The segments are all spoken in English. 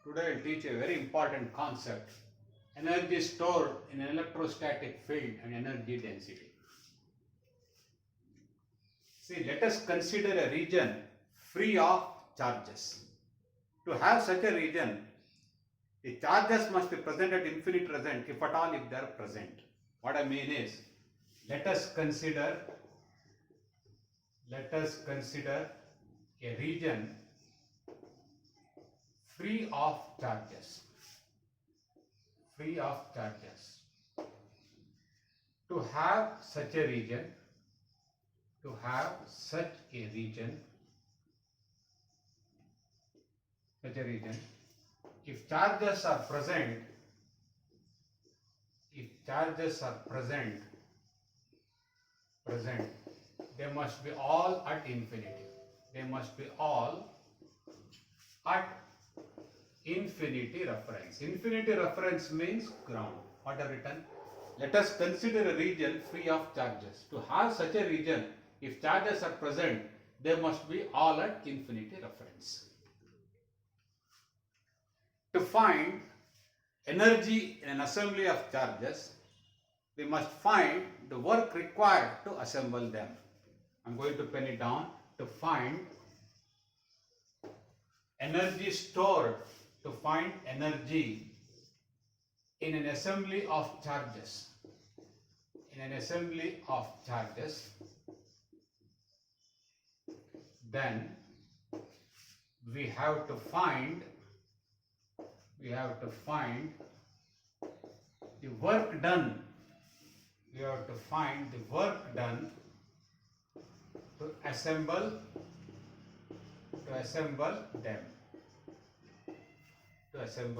Today I'll teach a very important concept: energy stored in an electrostatic field and energy density. See, let us consider a region free of charges. To have such a region, the charges must be present at infinite present, if at all, if they are present. What I mean is, let us consider a region free of charges. To have such a region, if charges are present, they must be all at infinity. Infinity reference. Infinity reference means ground. What I've written? Let us consider a region free of charges. To have such a region, if charges are present, they must be all at infinity reference. To find energy in an assembly of charges, we must find the work required to assemble them. I'm going to pen it down. To find energy stored, to find energy in an assembly of charges. Then we have to find the work done. To assemble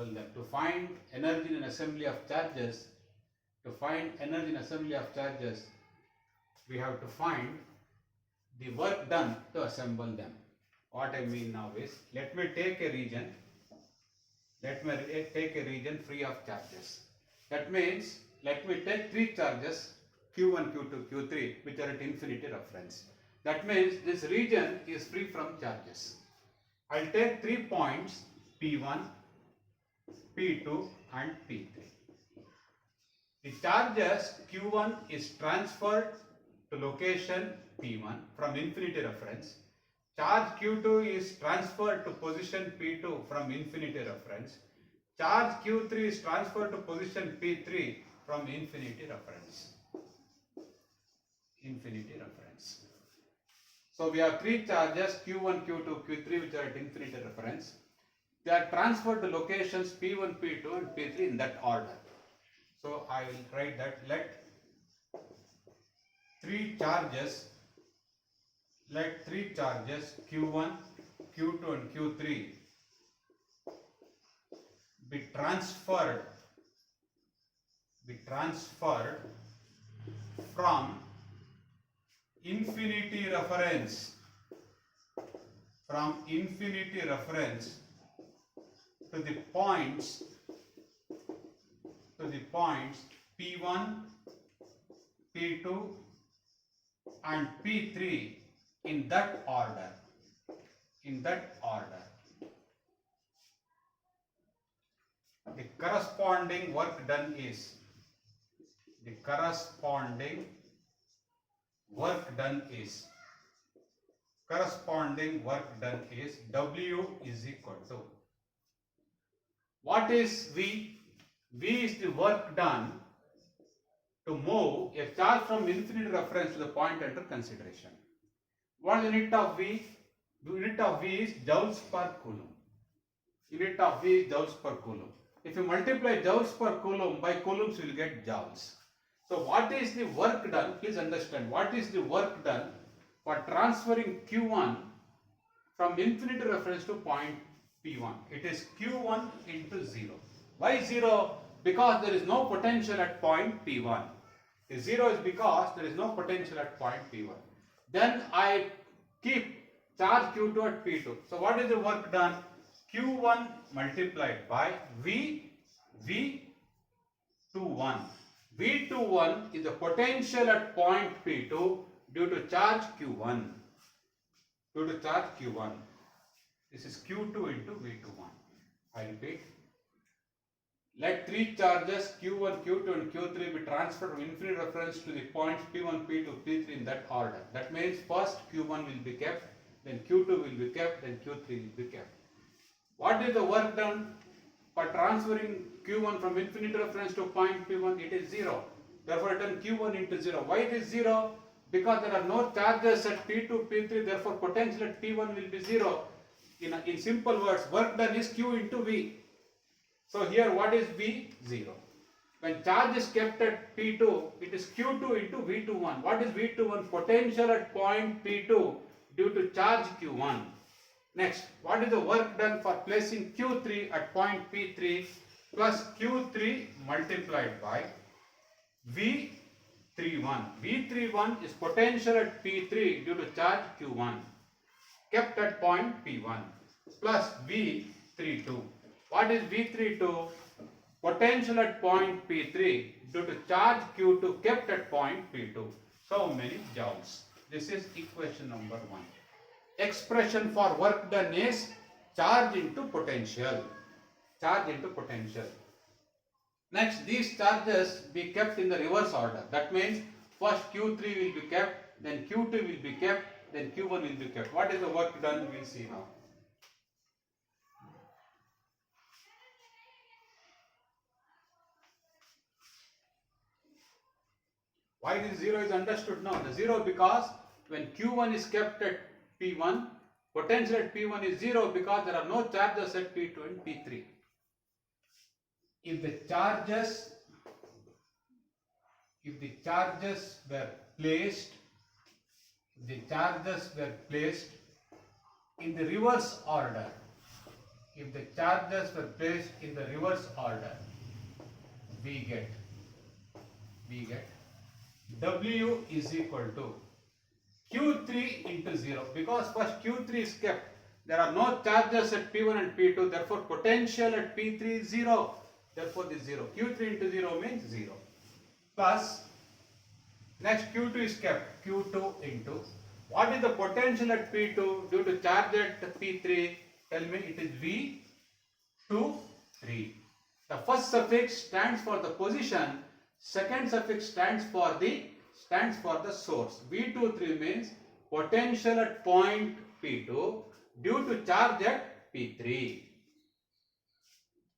them. To find energy in an assembly of charges, we have to find the work done to assemble them. What I mean now is, let me take a region free of charges. That means, let me take three charges, Q1, Q2, Q3, which are at infinity reference. That means this region is free from charges. I'll take 3 points, P1, P2 and P3. The charges Q1 is transferred to location P1 from infinity reference. Charge Q2 is transferred to position P2 from infinity reference. Charge Q3 is transferred to position P3 from infinity reference. So we have three charges, Q1, Q2, Q3, which are at infinity reference. They are transferred to locations P1, P2 and P3 in that order. So I will write that let three charges Q1, Q2 and Q3 be transferred from infinity reference to the points P1, P2 and P3 in that order. The corresponding work done is W is equal to, what is V? V is the work done to move a charge from infinite reference to the point under consideration. What is the unit of V? The unit of V is joules per coulomb. If you multiply joules per coulomb by coulombs, you will get joules. So what is the work done? Please understand, what is the work done for transferring Q1 from infinity reference to point P1? It is Q1 into 0. Why 0? Because there is no potential at point P1. The 0 is because there is no potential at point P1. Then I keep charge Q2 at P2. So what is the work done? Q1 multiplied by V21. V21 is the potential at point P2 due to charge Q1. This is Q2 into V21. I repeat. Let three charges Q1, Q2 and Q3 be transferred from infinite reference to the points P1, P2, P3 in that order. That means first Q1 will be kept, then Q2 will be kept, then Q3 will be kept. What is the work done for transferring Q1 from infinite reference to point P1? It is 0. Therefore, return Q1 into 0. Why it is 0? Because there are no charges at P2, P3, therefore potential at P1 will be 0. In simple words, work done is Q into V. So here what is V? 0. When charge is kept at P2, it is Q2 into V21. What is V21? Potential at point P2 due to charge Q1. Next, what is the work done for placing Q3 at point P3 plus Q3 multiplied by V31. V31 is potential at P3 due to charge Q1 kept at point P1 plus V32. What is V32? Potential at point P3 due to charge Q2 kept at point P2. So many joules. This is equation number 1. Expression for work done is charge into potential. Charge into potential. Next, these charges be kept in the reverse order. That means first Q3 will be kept, then Q2 will be kept, then Q1 will be kept. What is the work done? We will see now. Why this 0 is understood now? The 0 because when Q1 is kept at P1, potential at P1 is 0 because there are no charges at P2 and P3. If the charges were placed in the reverse order, we get W is equal to Q3 into 0. Because first Q3 is kept, there are no charges at P1 and P2, therefore potential at P3 is 0. Therefore this 0. Q3 into 0 means 0. Plus, next Q2 is kept, Q2 into, what is the potential at P2 due to charge at P3? Tell me, it is V23. The first suffix stands for the position, second suffix stands for the source. V23 means potential at point P2 due to charge at P3.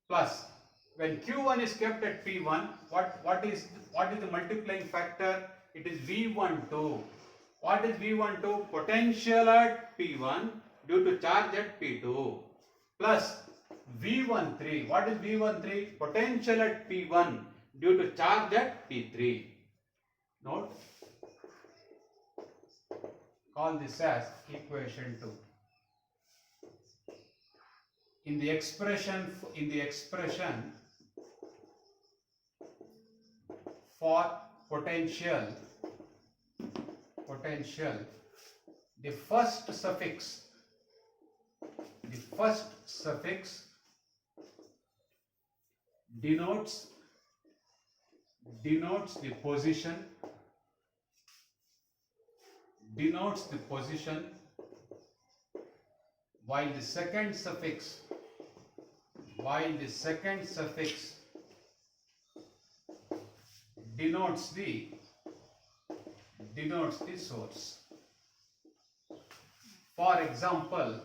Plus, when Q1 is kept at P1, what is the multiplying factor? It is V12. What is V12? Potential at P1 due to charge at P2. Plus V13. What is V13? Potential at P1 due to charge at P3. Note. Call this as equation 2. In the expression for potential, the first suffix denotes the position, while the second suffix denotes the source. For example,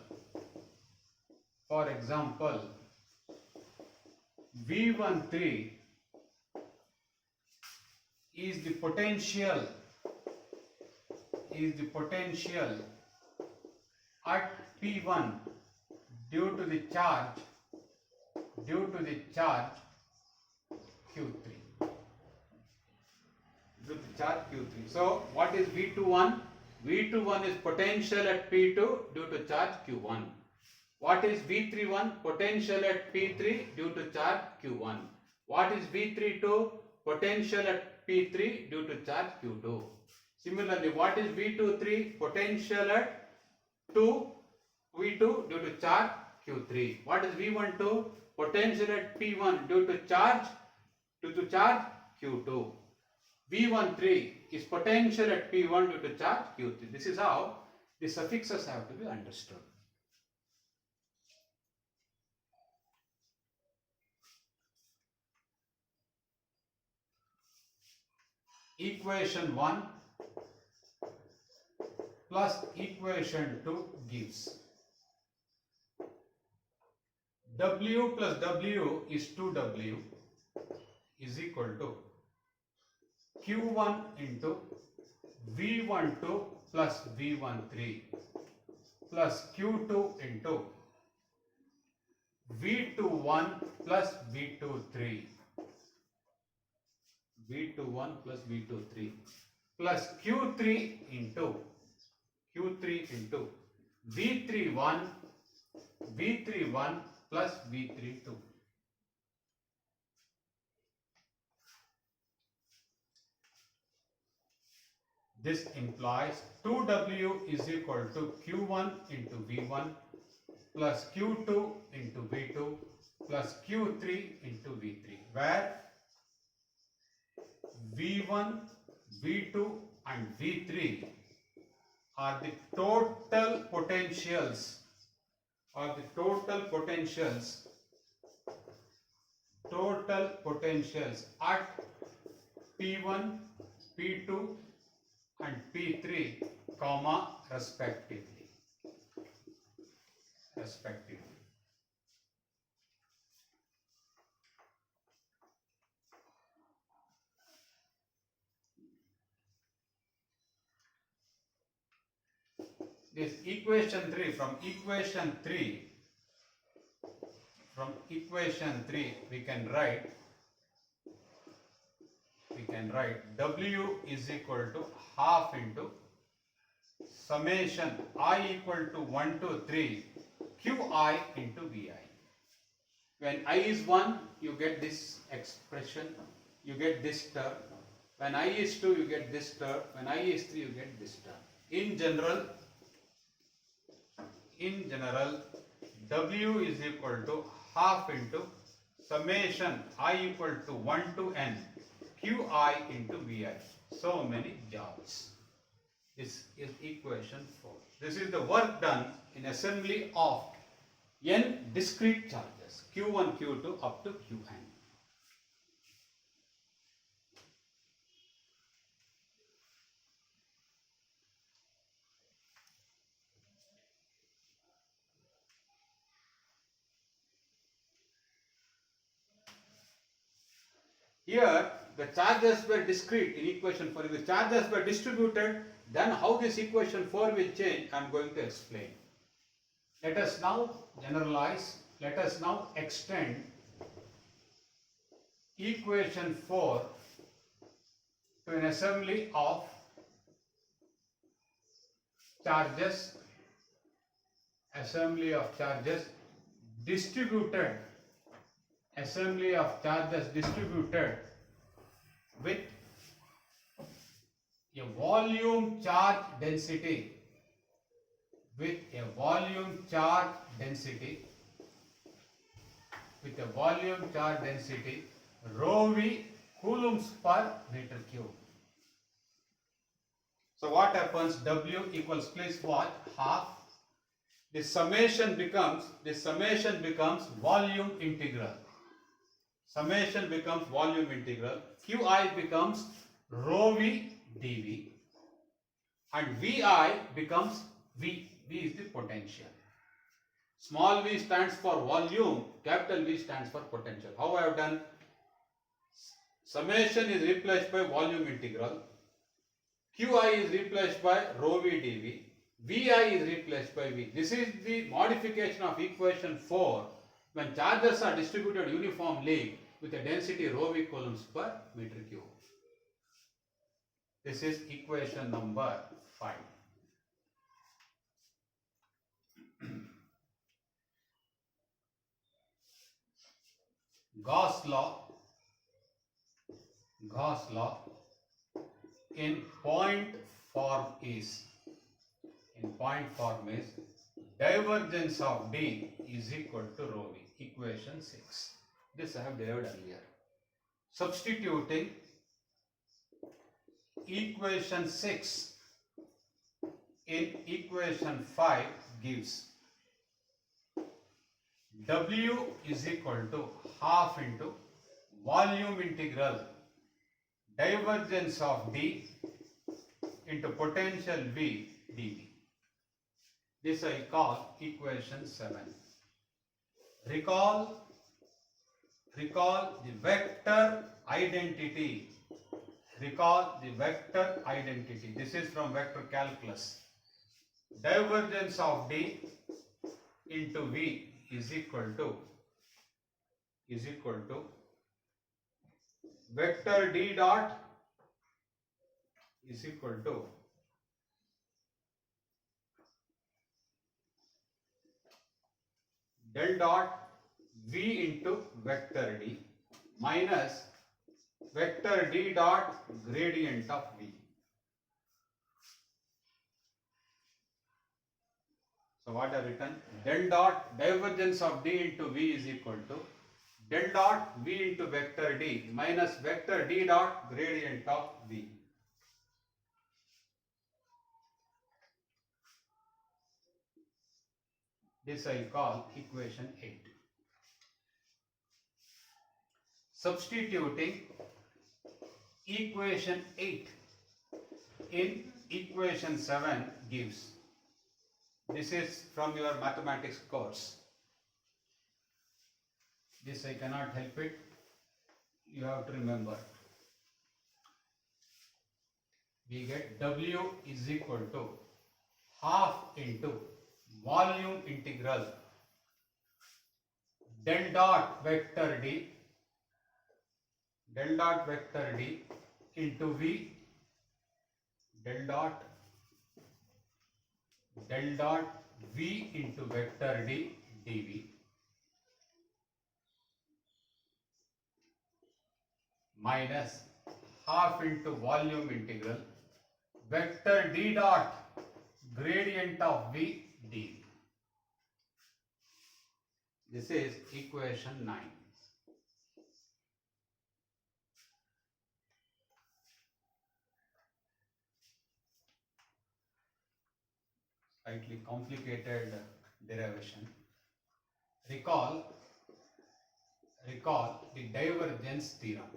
V13 is the potential at P1 due to the charge Q3. So what is V21? V21 is potential at P2 due to charge Q1. What is V31? Potential at P3 due to charge Q1. What is V32? Potential at P3 due to charge Q2. Similarly, what is V23? Potential at V2 due to charge Q3. What is V12? Potential at P1 due to charge Q2. V13 is potential at P1 due to charge Q3. This is how the suffixes have to be understood. equation 1 plus equation 2 gives W plus W is 2W is equal to Q1 into V12 plus V13 plus Q2 into V21 plus V23 plus Q3 into V31 plus V32. This implies 2W is equal to Q1 into V1 plus Q2 into V2 plus Q3 into V3, where V1, V2 and V3 are the total potentials at P1, P2 and P3, comma, respectively. This equation 3, from equation 3 we can write W is equal to half into summation I equal to 1 to 3 Qi into Vi. When I is 1, you get this expression, you get this term. When I is 2, you get this term. When I is 3, you get this term. In general, W is equal to half into summation I equal to 1 to n Qi into Vi. So many joules. This is equation 4. This is the work done in assembly of n discrete charges Q1, Q2 up to Qn. Here the charges were discrete in equation 4. If the charges were distributed, then how this equation 4 will change, I am going to explain. Let us now generalize, let us now extend equation 4 to an assembly of charges, distributed, with a volume charge density, rho v coulombs per meter cube. So what happens? W equals, please watch, half. This summation becomes volume integral. Qi becomes rho v dV, and Vi becomes V. V is the potential. Small v stands for volume, capital V stands for potential. How I have done? Summation is replaced by volume integral. Qi is replaced by rho v dV. Vi is replaced by V. This is the modification of equation 4 when charges are distributed uniformly with a density rho v coulombs per meter cube. This is equation number 5. Gauss law in point form is divergence of D is equal to rho v, equation 6. This I have derived earlier. Substituting equation 6 in equation 5 gives W is equal to half into volume integral divergence of D into potential V dV. This I call equation 7. Recall the vector identity. Recall the vector identity. This is from vector calculus. Divergence of D into V is equal to vector D dot is equal to del dot V into vector D minus vector D dot gradient of V. So what I have written? Del dot divergence of D into V is equal to del dot V into vector D minus vector D dot gradient of V. This I call equation 8. Substituting equation 8 in equation 7 gives. This is from your mathematics course. This I cannot help it. You have to remember. We get W is equal to half into volume integral del dot vector D into V del dot V into vector D dV minus half into volume integral vector D dot gradient of V dV. This is equation 9. Slightly complicated derivation. Recall the divergence theorem.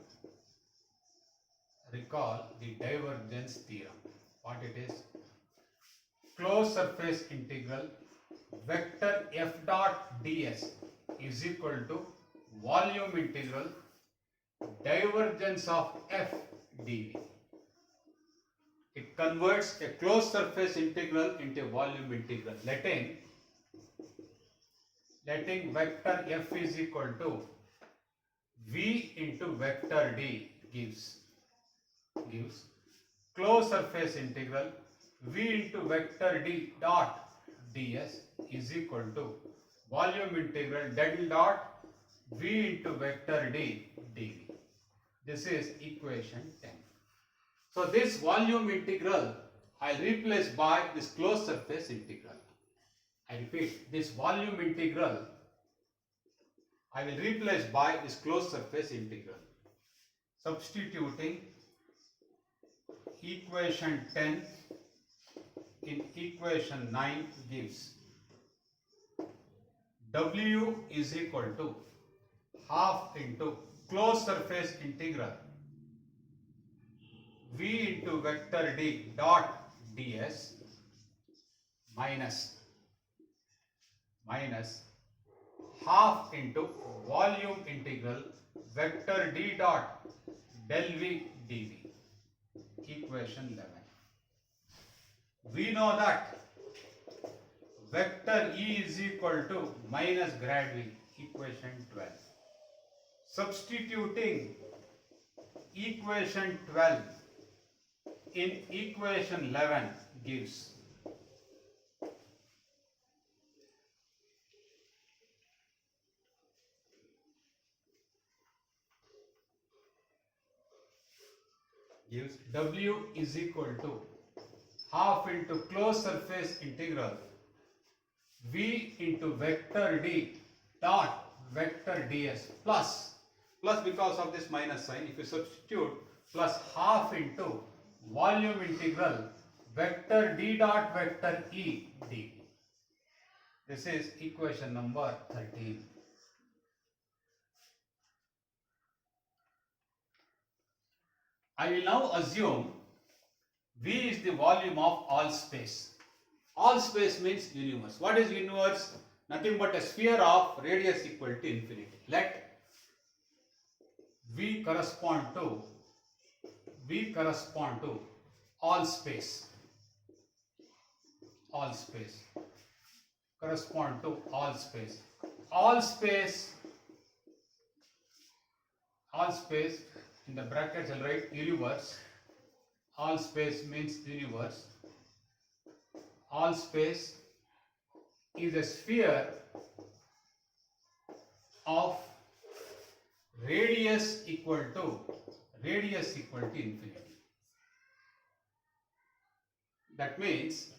What it is? Closed surface integral vector f dot ds is equal to volume integral divergence of f dv. It converts a closed surface integral into a volume integral, letting vector f is equal to v into vector d gives closed surface integral v into vector d dot ds is equal to volume integral del dot v into vector d dv. This is equation 10. So this volume integral I will replace by this closed surface integral. I repeat, this volume integral I will replace by this closed surface integral. Substituting equation 10 in equation 9 gives W is equal to half into closed surface integral V into vector D dot ds minus half into volume integral vector D dot del V dV. Equation 11. We know that vector E is equal to minus grad V. Equation 12. Substituting equation 12 in equation 11 gives W is equal to half into closed surface integral V into vector D dot vector ds plus because of this minus sign, if you substitute, plus half into volume integral vector D dot vector E dV. This is equation number 13. I will now assume V is the volume of all space. All space means universe. What is universe? Nothing but a sphere of radius equal to infinity. Let V correspond to all space. All space correspond to all space. All space in the brackets I'll write universe. All space means universe. All space is a sphere of radius equal to infinity. That means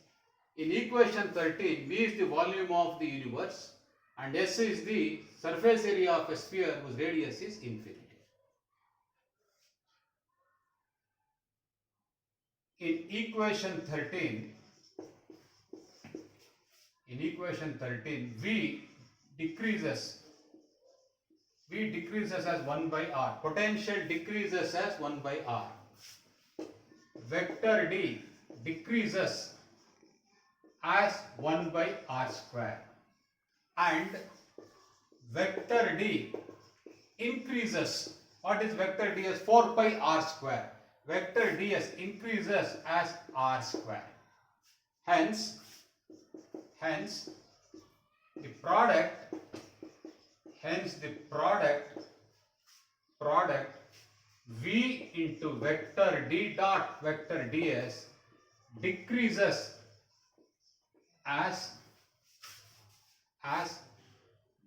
in equation 13, V is the volume of the universe and S is the surface area of a sphere whose radius is infinity. In equation 13, V decreases as 1 by r. Potential decreases as 1 by r. Vector D decreases as 1 by r square. And vector D increases. What is vector D as? 4 pi r square. Vector ds increases as r square. Hence the product V into vector D dot vector ds decreases as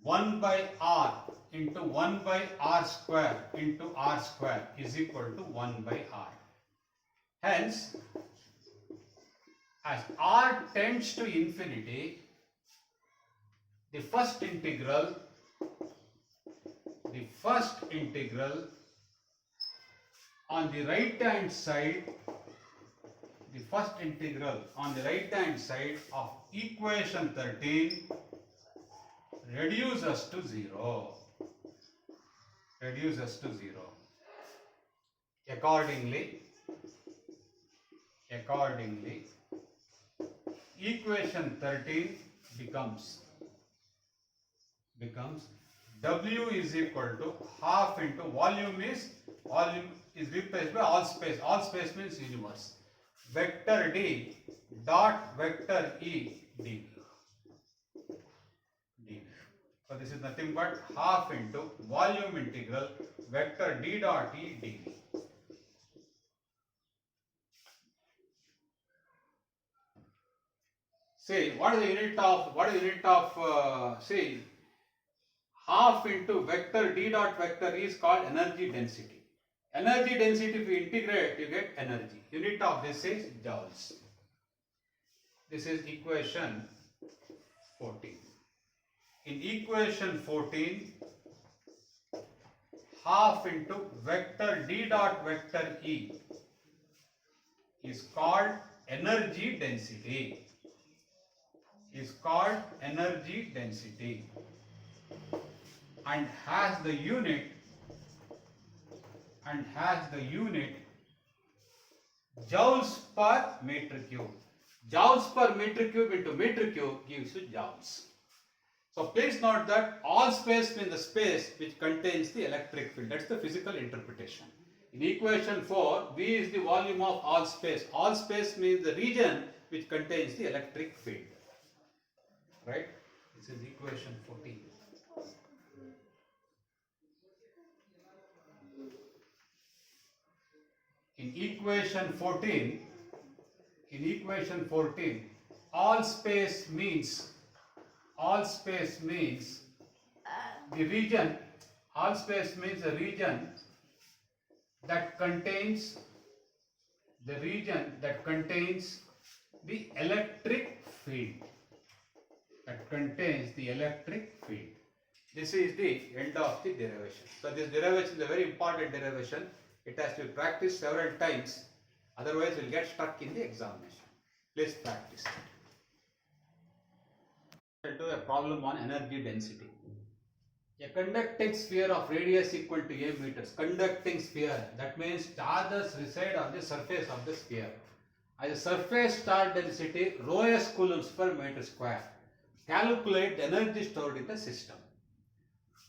1 by r into 1 by r square into r square is equal to 1 by r. Hence, as r tends to infinity, the first integral on the right hand side of equation 13 reduces to 0. Accordingly, equation 13 becomes W is equal to half into volume is replaced by all space. All space means universe. Vector D dot vector E dV. So this is nothing but half into volume integral vector D dot E dV. Say what is the unit of say half into vector D dot vector E is called energy density. Energy density, if you integrate, you get energy. Unit of this is joules. This is equation 14. In equation 14, half into vector D dot vector E is called energy density. And has the unit joules per meter cube. Joules per meter cube into meter cube gives you joules. So please note that all space means the space which contains the electric field. That's the physical interpretation. In equation 4, V is the volume of all space. All space means the region which contains the electric field. Right? This is equation 14. In equation 14, all space means the region. All space means the region that contains the electric field. This is the end of the derivation. So this derivation is a very important derivation. It has to be practiced several times, otherwise you will get stuck in the examination. Please practice. To a problem on energy density. A A conducting sphere of radius equal to a meters. Conducting sphere, that means charges reside on the surface of the sphere. As a surface charge density rho s coulombs per meter square. Calculate the energy stored in the system.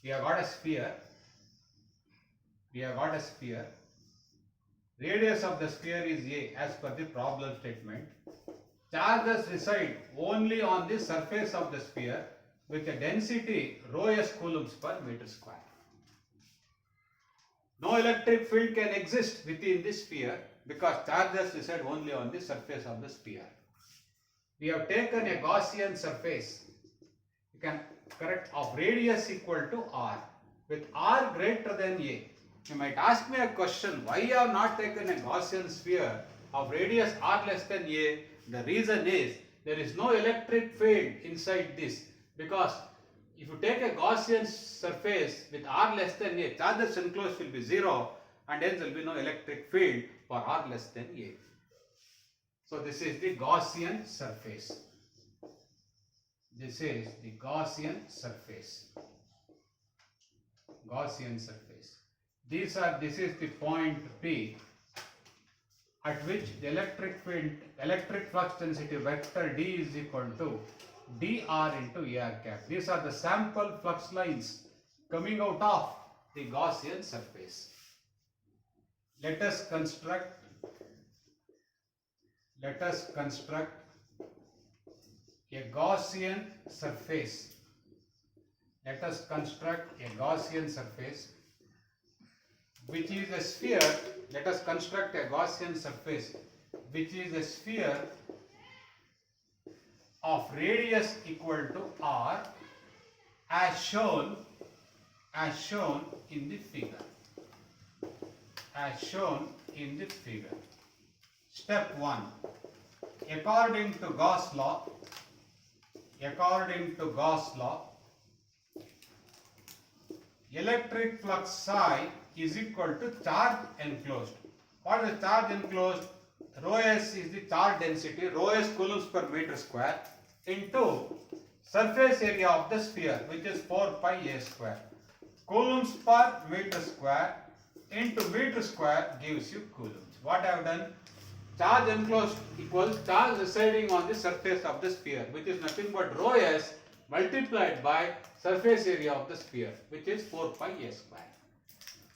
We have got a sphere. Radius of the sphere is a as per the problem statement. Charges reside only on the surface of the sphere with a density rho s coulombs per meter square. No electric field can exist within this sphere because charges reside only on the surface of the sphere. We have taken a Gaussian surface. You can correct of radius equal to r with r greater than a. You might ask me a question, why you have not taken a Gaussian sphere of radius r less than a? The reason is there is no electric field inside this, because if you take a Gaussian surface with r less than a, charges enclosed will be 0 and hence there will be no electric field for r less than a. So this is the Gaussian surface. This is the Gaussian surface. This is the point P at which the electric flux density vector D is equal to dr into ar cap. These are the sample flux lines coming out of the Gaussian surface. Let us construct a Gaussian surface. Which is a sphere. Let us construct a Gaussian surface which is a sphere of radius equal to r as shown in the figure. Step 1. According to Gauss law, electric flux psi is equal to charge enclosed. What is the charge enclosed? Rho s is the charge density, rho s coulombs per meter square, into surface area of the sphere, which is 4 pi a square. Coulombs per meter square into meter square gives you coulombs. What I have done? Charge enclosed equals charge residing on the surface of the sphere, which is nothing but rho s multiplied by surface area of the sphere, which is 4 pi a square.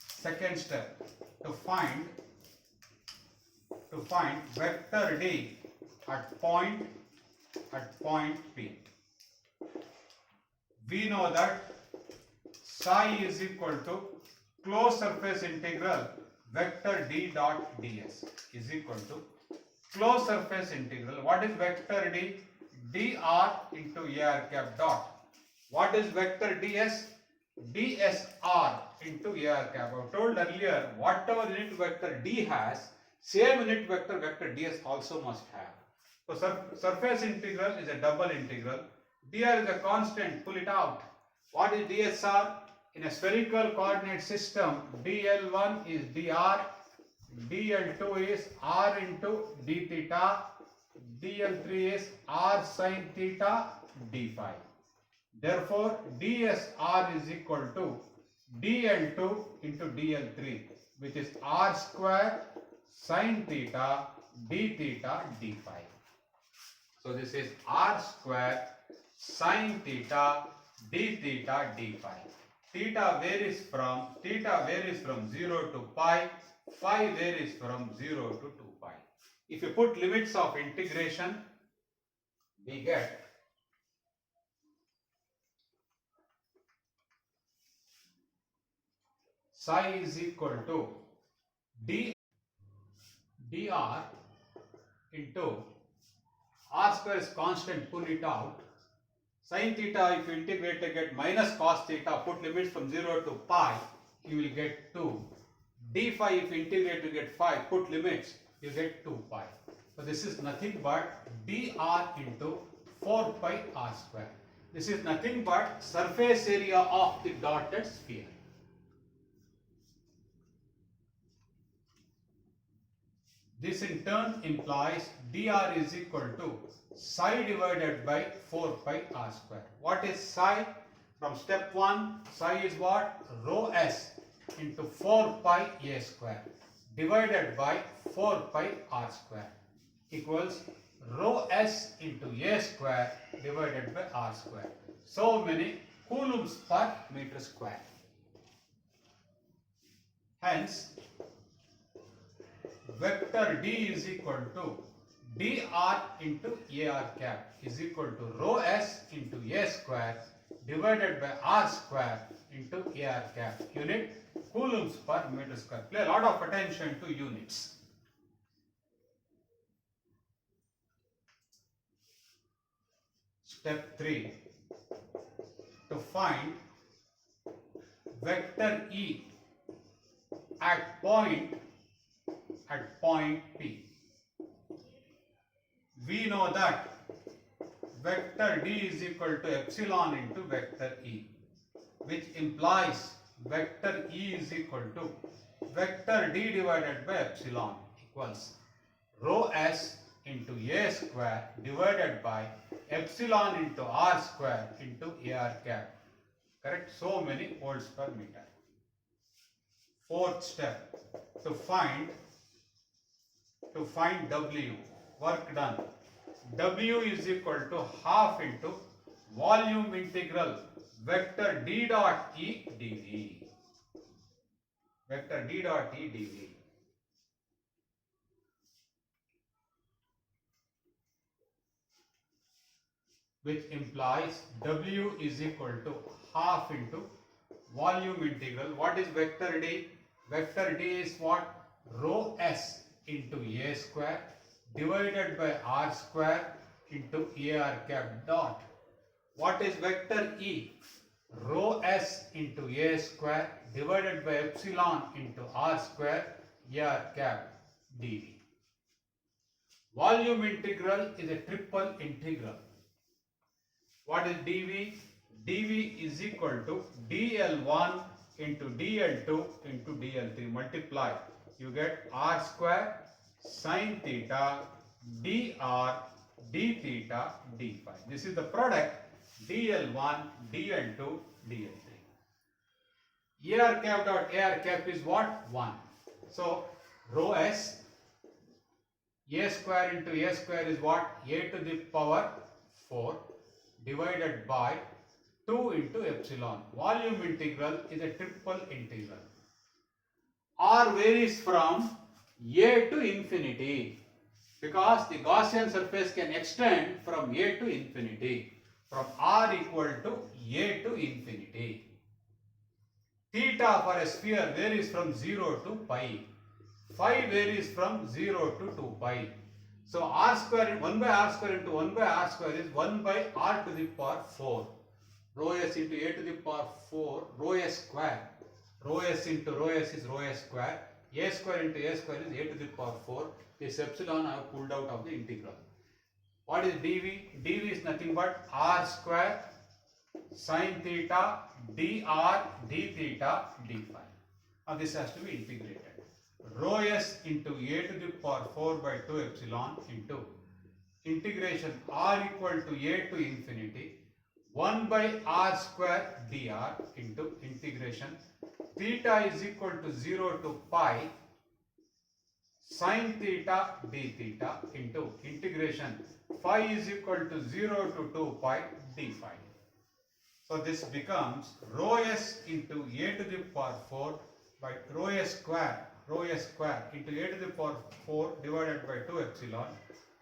Second step, to find vector D at point P. We know that psi is equal to closed surface integral vector D dot ds is equal to closed surface integral. What is vector D? dr into ar cap dot. What is vector ds? dsr into ar cap. I told earlier, whatever unit vector D has, same unit vector ds also must have. So surface integral is a double integral. dr is a constant, pull it out. What is dsr? In a spherical coordinate system, dl1 is dr, dl2 is r into d theta, dl3 is r sin theta d phi. Therefore, dsr is equal to dl2 into dl3, which is r square sin theta d phi. So this is r square sin theta d phi. Theta varies from 0 to pi, phi varies from 0 to 2 pi. If you put limits of integration, we get psi is equal to dr into r square is constant, pull it out. Sin theta, if you integrate to get minus cos theta, put limits from 0 to pi, you will get 2. D phi, if you integrate to get phi, put limits, you get 2 pi. So this is nothing but dr into 4 pi r square. This is nothing but surface area of the dotted sphere. This in turn implies dr is equal to psi divided by 4 pi r square. What is psi? From step 1, psi is what? Rho s into 4 pi a square divided by 4 pi r square equals rho s into a square divided by r square. So many coulombs per meter square. Hence, vector D is equal to dr into ar cap is equal to rho s into a square divided by r square into ar cap. Unit coulombs per meter square. Pay a lot of attention to units. Step 3. To find vector E at point P. We know that vector D is equal to epsilon into vector E, which implies vector E is equal to vector D divided by epsilon equals rho s into a square divided by epsilon into r square into ar cap. Correct? So many volts per meter. Fourth step, to find W, work done. W is equal to half into volume integral vector D dot E dV. Vector D dot E dV. Which implies W is equal to half into volume integral. What is vector D? Vector D is what? Rho s into a square divided by r square into ar cap dot. What is vector E? Rho s into a square divided by epsilon into r square ar cap dv. Volume integral is a triple integral. What is dv? dv is equal to dl1 into dl2 into dl3. Multiply. You get r square sine theta dr d theta d phi. This is the product dl1 dl2 dl3. ar cap dot ar cap is what? 1. So rho s a square into a square is what? A to the power 4 divided by 2 into epsilon. Volume integral is a triple integral. R varies from A to infinity because the Gaussian surface can extend from A to infinity, from R equal to A to infinity. Theta for a sphere varies from 0 to pi. Phi varies from 0 to 2 pi. So r square, 1 by r square into 1 by r square is 1 by r to the power 4. Rho s into a to the power 4, rho s square. Rho s into rho s is rho s square. A square into a square is a to the power 4. This epsilon I have pulled out of the integral. What is dv? dv is nothing but r square sine theta dr d theta d phi. Now this has to be integrated. Rho s into a to the power 4 by 2 epsilon into integration r equal to a to infinity 1 by r square dr into integration theta is equal to 0 to pi sine theta d theta into integration phi is equal to 0 to 2 pi d phi. So this becomes rho s into a to the power 4 by rho s square into a to the power 4 divided by 2 epsilon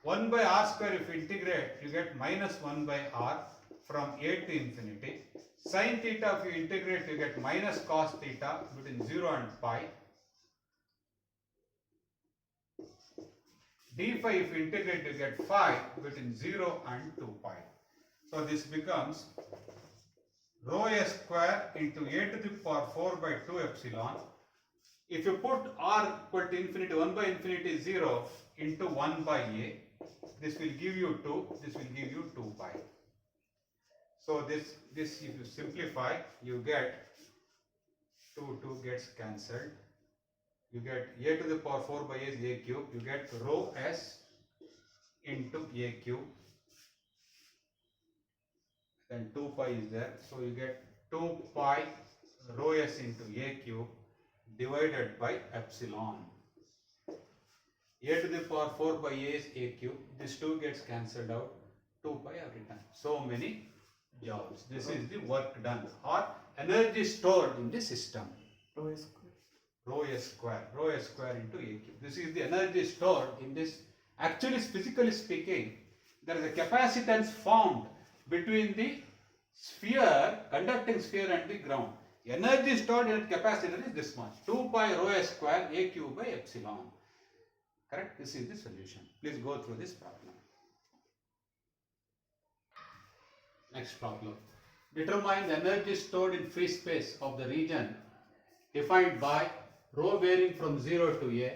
1 by r square. If you integrate, you get minus 1 by r from a to infinity. Sin theta, if you integrate, you get minus cos theta between 0 and pi. D phi, if you integrate, you get phi between 0 and 2 pi. So this becomes rho s square into a to the power 4 by 2 epsilon. If you put r equal to infinity, 1 by infinity is 0 into 1 by a, this will give you 2, this will give you 2 pi. So this if you simplify, you get 2 gets cancelled. You get a to the power 4 by a is a cube. You get rho s into a cube. then 2 pi is there. So you get 2 pi rho s into a cube divided by epsilon. A to the power 4 by a is a cube. This 2 gets cancelled out. 2 pi are written. So many joules. This is the work done or energy stored in the system. Rho s square. Rho s square into a cube. This is the energy stored in this. Actually, physically speaking, there is a capacitance formed between the sphere, conducting sphere and the ground. Energy stored in capacitor is this much. 2 pi rho s square a cube by epsilon. Correct? This is the solution. Please go through this problem. Next problem. Determine the energy stored in free space of the region defined by rho varying from 0 to a,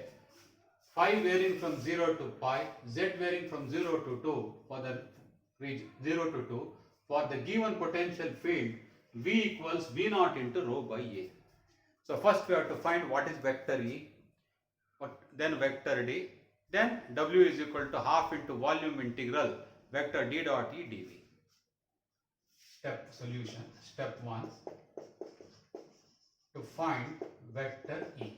phi varying from 0 to pi, z varying from 0 to 2 for the region 0 to 2 for the given potential field V equals V naught into rho by A. So first we have to find what is vector E, then vector D, then W is equal to half into volume integral vector D dot E dV. Step solution. Step 1. To find vector E.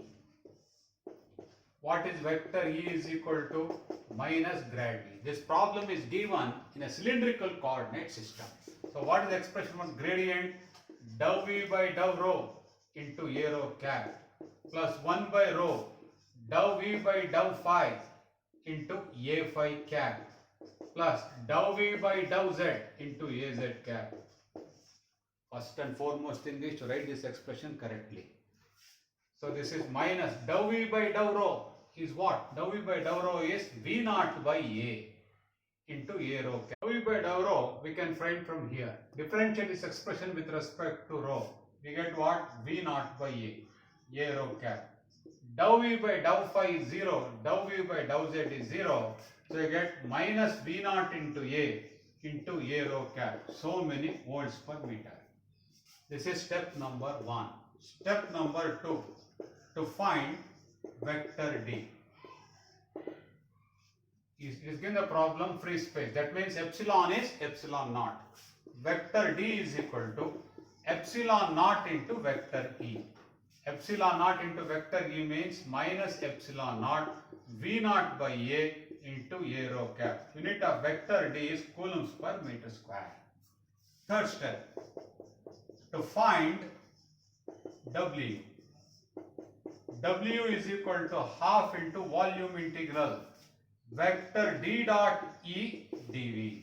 What is vector E is equal to minus grad V. This problem is given in a cylindrical coordinate system. So what is the expression for gradient? Dou V by dou rho into A rho cap plus 1 by rho dou V by dou phi into A phi cap plus dou V by dou Z into A Z cap. First and foremost thing is to write this expression correctly. So this is minus dou V by dou rho is what? Dou V by dou rho is V naught by A into A rho cap. Dou V by dou rho we can find from here. Differentiate this expression with respect to rho. We get what? V naught by A rho cap. Dou V by dou phi is 0. Dou V by dou Z is 0. So you get minus V naught into A rho cap. So many volts per meter. This is step number 1. Step number 2. To find vector D. Is given the problem free space. That means epsilon is epsilon naught. Vector D is equal to epsilon naught into vector E. Epsilon naught into vector E means minus epsilon naught V naught by A into A rho cap. Unit of vector D is coulombs per meter square. Third step. To find W. W is equal to half into volume integral vector D dot E dV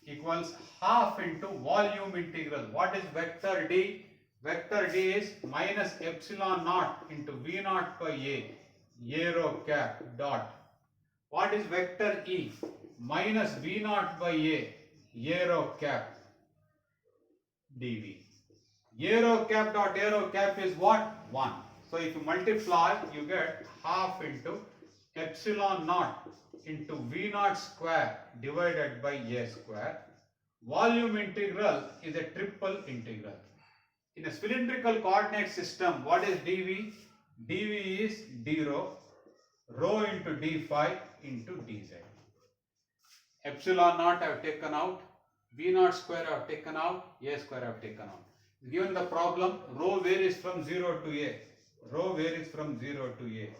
equals half into volume integral. What is vector D? Vector D is minus epsilon naught into V naught by A rho cap dot. What is vector E? Minus V naught by A rho cap dV. A rho cap dot A rho cap is what? 1. So if you multiply, you get half into epsilon naught into V naught square divided by A square. Volume integral is a triple integral. In a cylindrical coordinate system, what is dV? dV is d rho, rho into d phi into dz. Epsilon naught I have taken out, V naught square I have taken out, A square I have taken out. Given the problem, rho varies from 0 to A. Rho varies from 0 to A.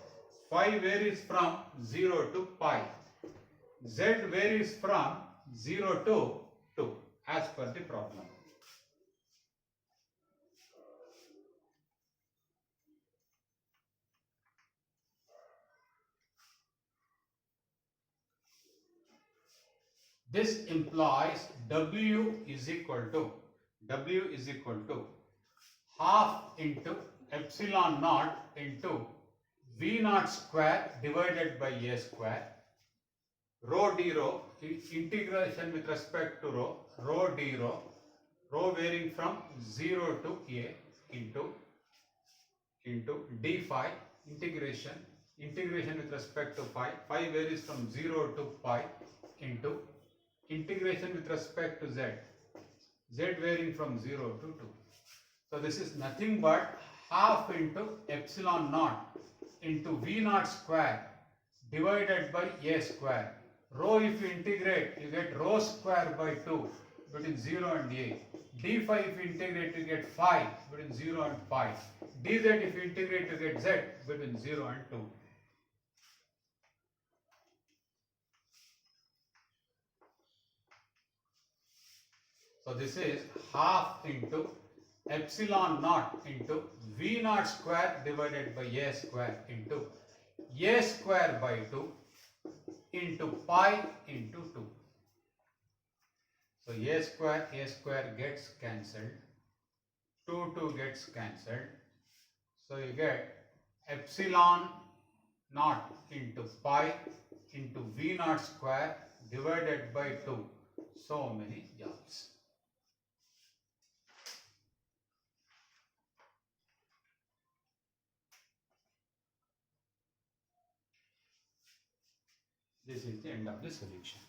Phi varies from 0 to pi. Z varies from 0 to 2 as per the problem. This implies W is equal to half into epsilon naught into V naught square divided by A square, rho d rho, integration with respect to rho d rho, rho varying from 0 to A into d phi, integration with respect to phi varies from 0 to pi into integration with respect to z varying from 0 to 2. So this is nothing but half into epsilon naught into V naught square divided by A square. Rho if you integrate, you get rho square by 2 between 0 and a. d5 if you integrate to get 5 between 0 and 5. dz if you integrate to get z between 0 and 2. So this is half into epsilon naught into v naught square divided by a square into a square by 2 into pi into 2. So a square gets cancelled, 2 gets cancelled. So you get epsilon naught into pi into v naught square divided by 2. So many joules. This is the end of the solution.